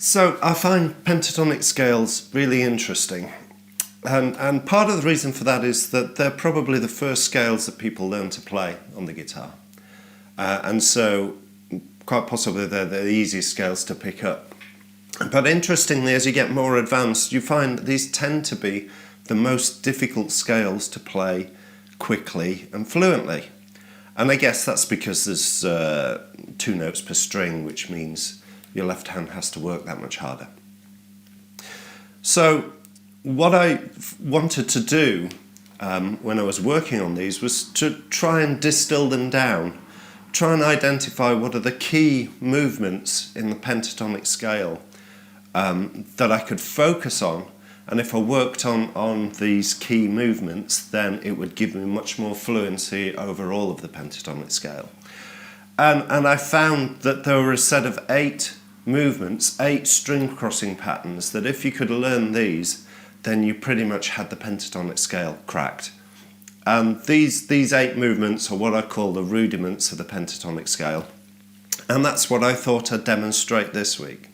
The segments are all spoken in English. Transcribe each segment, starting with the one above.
So I find pentatonic scales really interesting, and part of the reason for that is that they're probably the first scales that people learn to play on the guitar, and so quite possibly they're the easiest scales to pick up. But interestingly, as you get more advanced, you find that these tend to be the most difficult scales to play quickly and fluently. And I guess that's because there's 2 notes per string, which means your left hand has to work that much harder. So what I wanted to do when I was working on these was to try and distill them down, try and identify what are the key movements in the pentatonic scale that I could focus on, and if I worked on these key movements, then it would give me much more fluency over all of the pentatonic scale. And I found that there were a set of 8 movements, 8 string crossing patterns, that if you could learn these, then you pretty much had the pentatonic scale cracked. And these 8 movements are what I call the rudiments of the pentatonic scale, and that's what I thought I'd demonstrate this week.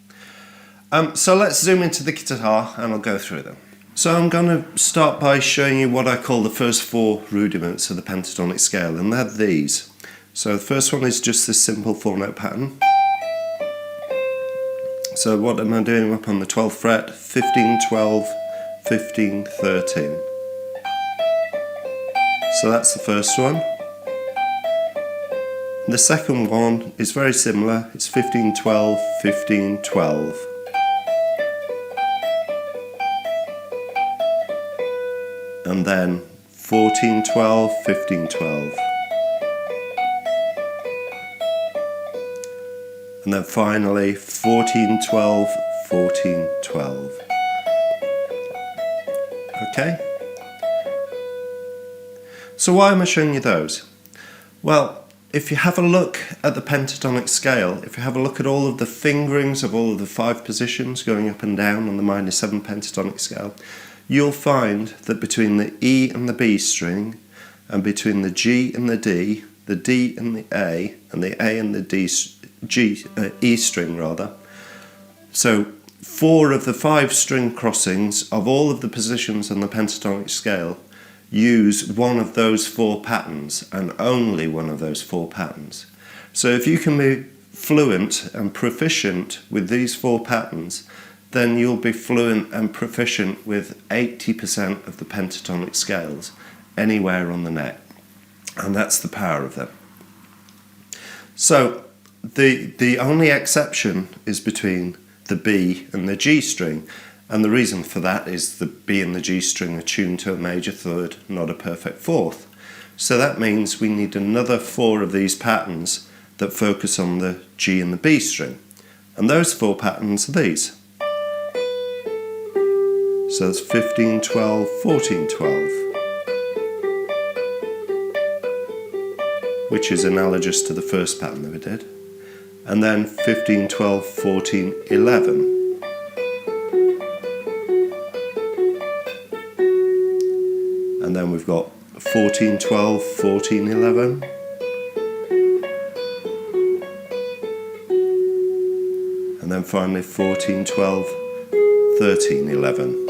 So let's zoom into the guitar and I'll go through them. So I'm going to start by showing you what I call the first 4 rudiments of the pentatonic scale, and they're these. So the first one is just this simple 4-note pattern. So what am I doing? Up on the 12th fret, 15, 12, 15, 13. So that's the first one. And the second one is very similar. It's 15, 12, 15, 12. And then 14, 12, 15, 12. And then finally 14, 12, 14, 12. Okay? So why am I showing you those? Well, if you have a look at the pentatonic scale, if you have a look at all of the fingerings of all of the 5 positions going up and down on the minor 7 pentatonic scale, you'll find that between the E and the B string, and between the G and the D and the A and the E string rather, so 4 of the 5 string crossings of all of the positions on the pentatonic scale use one of those 4 patterns, and only one of those 4 patterns. So if you can be fluent and proficient with these 4 patterns, then you'll be fluent and proficient with 80% of the pentatonic scales anywhere on the neck, and that's the power of them. So the only exception is between the B and the G string, and the reason for that is the B and the G string are tuned to a major third, not a perfect 4th. So that means we need another 4 of these patterns that focus on the G and the B string, and those 4 patterns are these. So it's 15, 12, 14, 12, which is analogous to the first pattern that we did. And then 15, 12, 14, 11. And then we've got 14, 12, 14, 11. And then finally 14, 12, 13, 11.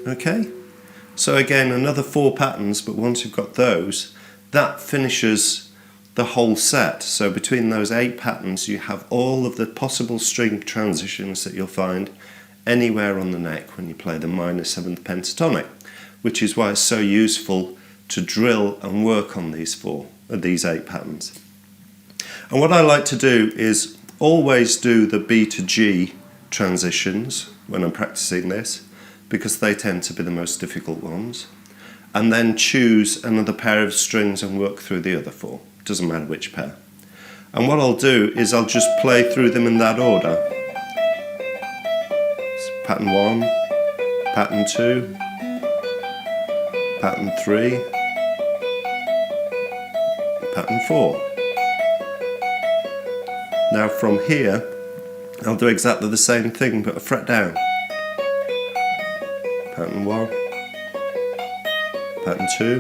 Okay, so again another 4 patterns, but once you've got those, that finishes the whole set. So between those 8 patterns you have all of the possible string transitions that you'll find anywhere on the neck when you play the minor 7th pentatonic, which is why it's so useful to drill and work on these 8 patterns. And what I like to do is always do the B to G transitions when I'm practicing this, because they tend to be the most difficult ones, and then choose another pair of strings and work through the other 4. Doesn't matter which pair. And what I'll do is I'll just play through them in that order. So pattern 1, pattern 2, pattern 3, pattern 4. Now from here I'll do exactly the same thing, but a fret down. Pattern 1, pattern 2,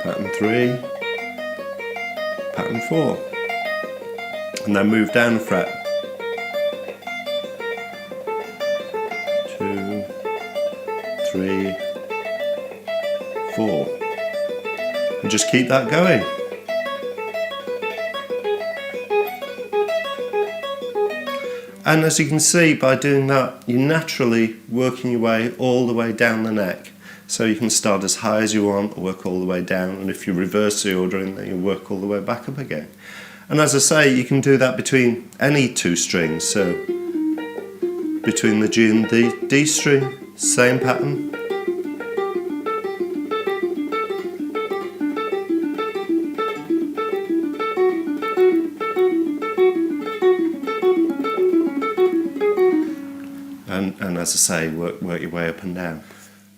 pattern 3, pattern 4, and then move down a fret. 2, 3, 4, and just keep that going. And as you can see, by doing that, you're naturally working your way all the way down the neck. So you can start as high as you want, or work all the way down, and if you reverse the ordering, then you work all the way back up again. And as I say, you can do that between any two strings, so between the G and the D string, same pattern. And as I say, work your way up and down.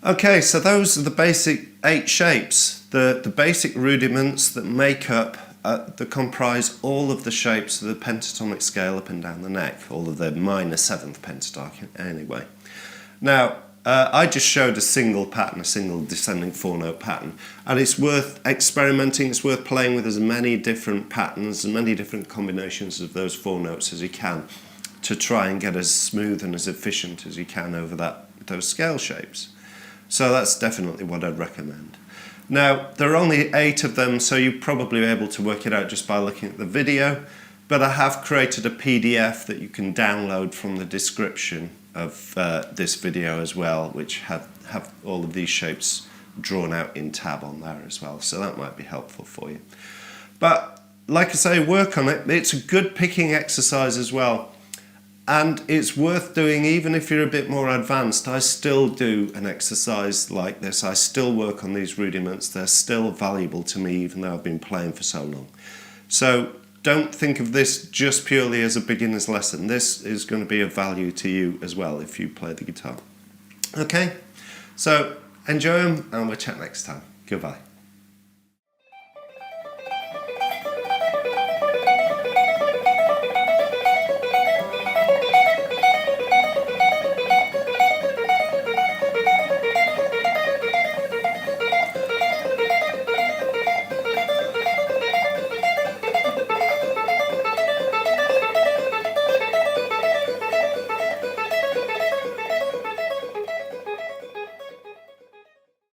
Okay, so those are the basic 8 shapes, the basic rudiments that make up, that comprise all of the shapes of the pentatonic scale up and down the neck, all of the minor 7th pentatonic anyway. Now, I just showed a single pattern, a single descending 4-note pattern, and it's worth experimenting, it's worth playing with as many different patterns, as many different combinations of those 4 notes as you can, to try and get as smooth and as efficient as you can over those scale shapes. So that's definitely what I'd recommend. Now, there are only 8 of them, so you're probably able to work it out just by looking at the video, but I have created a PDF that you can download from the description of this video as well, which have all of these shapes drawn out in tab on there as well, so that might be helpful for you. But like I say, work on it. It's a good picking exercise as well. And it's worth doing even if you're a bit more advanced. I still do an exercise like this. I still work on these rudiments. They're still valuable to me even though I've been playing for so long. So don't think of this just purely as a beginner's lesson. This is going to be of value to you as well if you play the guitar. Okay, so enjoy them and we'll chat next time. Goodbye.